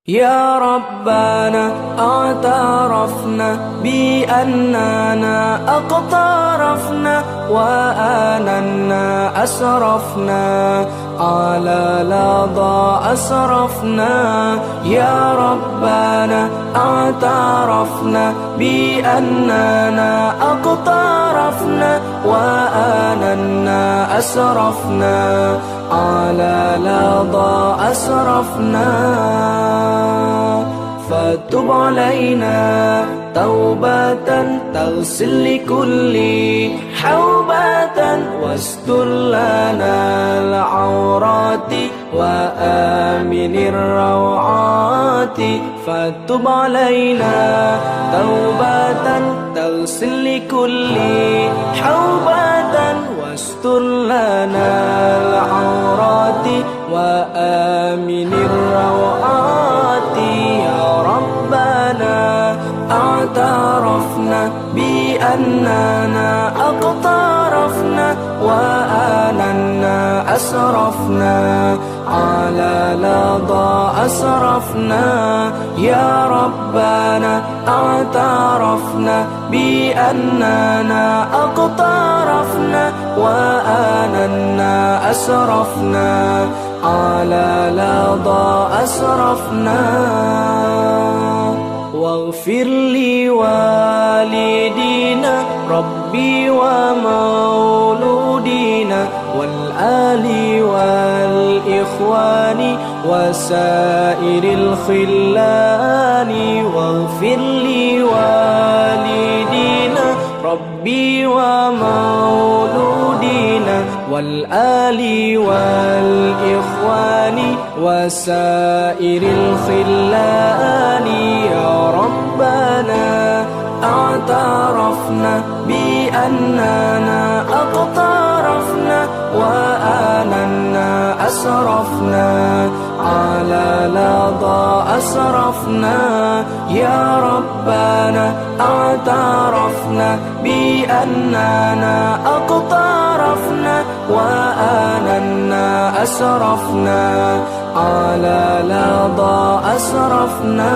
يا ربنا اعترفنا بأننا أقترفنا وآننا أسرفنا على لظى أسرفنا. يا ربنا اعترفنا بأننا أقترفنا وآننا أسرفنا على لظى أسرفنا. فتب علينا توبة تغسل لكل حوبة واستر لنا العورات وآمن الروعات. فتب علينا توبة تغسل لكل حوبة واستر لنا العورات وآمن الروعات. يا ربنا اعترفنا بأننا أقترفنا وآننا أسرفنا على لظى أسرفنا. يا ربنا اعترفنا بأننا أقترفنا وآننا أسرفنا على لظى أسرفنا. واغفر لي والدينا ربي ومولودينا والآل والإخوان وسائر الخلان. واغفر لي والدينا ربي ومولودينا والآل والإخوان وسائر الخلان. يا ربنا اعترفنا بأننا أقترفنا وآننا أسرفنا على لظى أسرفنا. يا ربنا اعترفنا بأننا أقترفنا وآننا أسرفنا على لظى أسرفنا.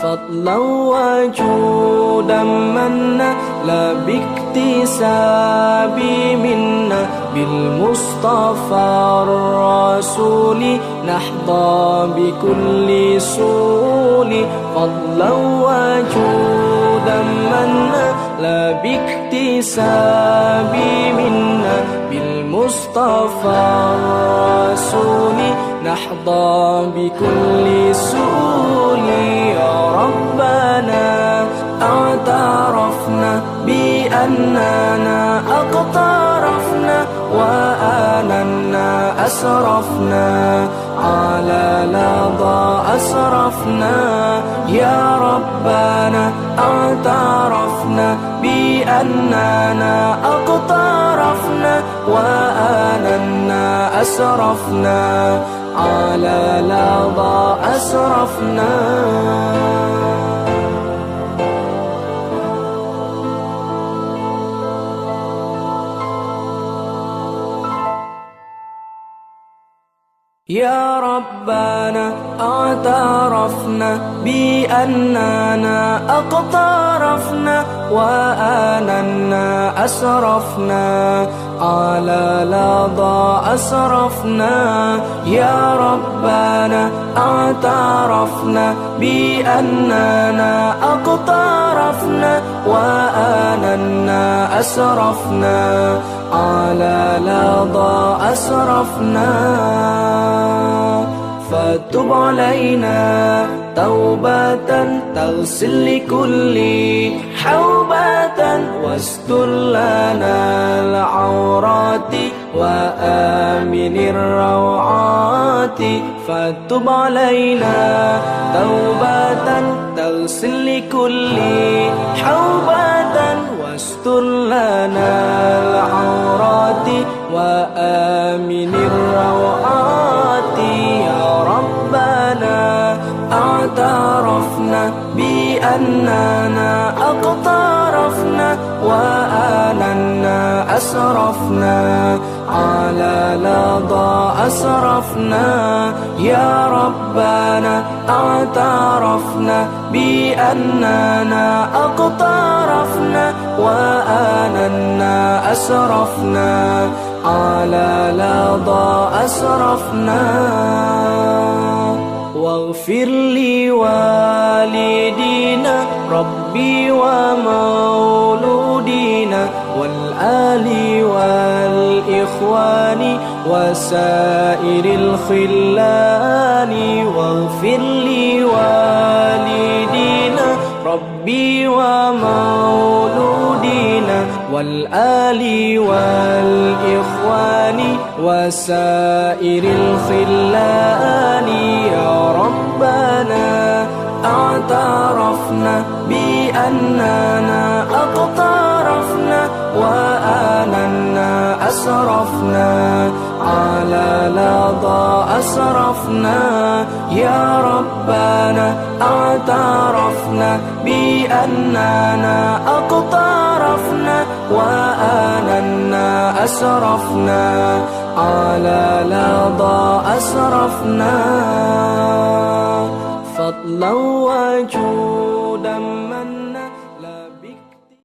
فضلا وجودا منا لا باكتساب منا بالمصطفى الرسول نحظى بكل سول. فضلا وجودا منا لا باكتساب منا بالمصطفى الرسول نحظى بكل سول. يا ربنا اعترفنا بأننا أقترفنا وآننا أسرفنا على لظى أسرفنا. يا ربنا اعترفنا بأننا أقترفنا وآننا أسرفنا على لظى أسرفنا. يا ربنا اعترفنا بأننا أقترفنا وآننا أسرفنا على لظى أسرفنا. يا ربنا اعترفنا بأننا أقترفنا وآننا أسرفنا على لظى أسرفنا. فتب علينا توبة تغسل لكل حوبة واستر لنا العورات وآمن الروعات. فتب علينا توبة تغسل لكل حوبة واستر لنا العورات وآمن الروعات. يا ربنا اعترفنا بأننا أقترفنا وآننا أسرفنا على لظى أسرفنا يا ربنا اعترفنا بأننا أقترفنا وآننا أسرفنا على لظى أسرفنا واغفر لوالدينا ربي ومولودينا والآل والإخوان وسائر الخلان واغفر لوالدينا ربي ومولودينا والآل والإخوان وسائر الخلان يا ربنا اعترفنا بأننا أقترفنا وآننا أسرفنا على لظى أسرفنا يا ربنا اعترفنا بأننا أقترفنا وآننا أسرفنا على لظى أسرفنا فضلا وجودا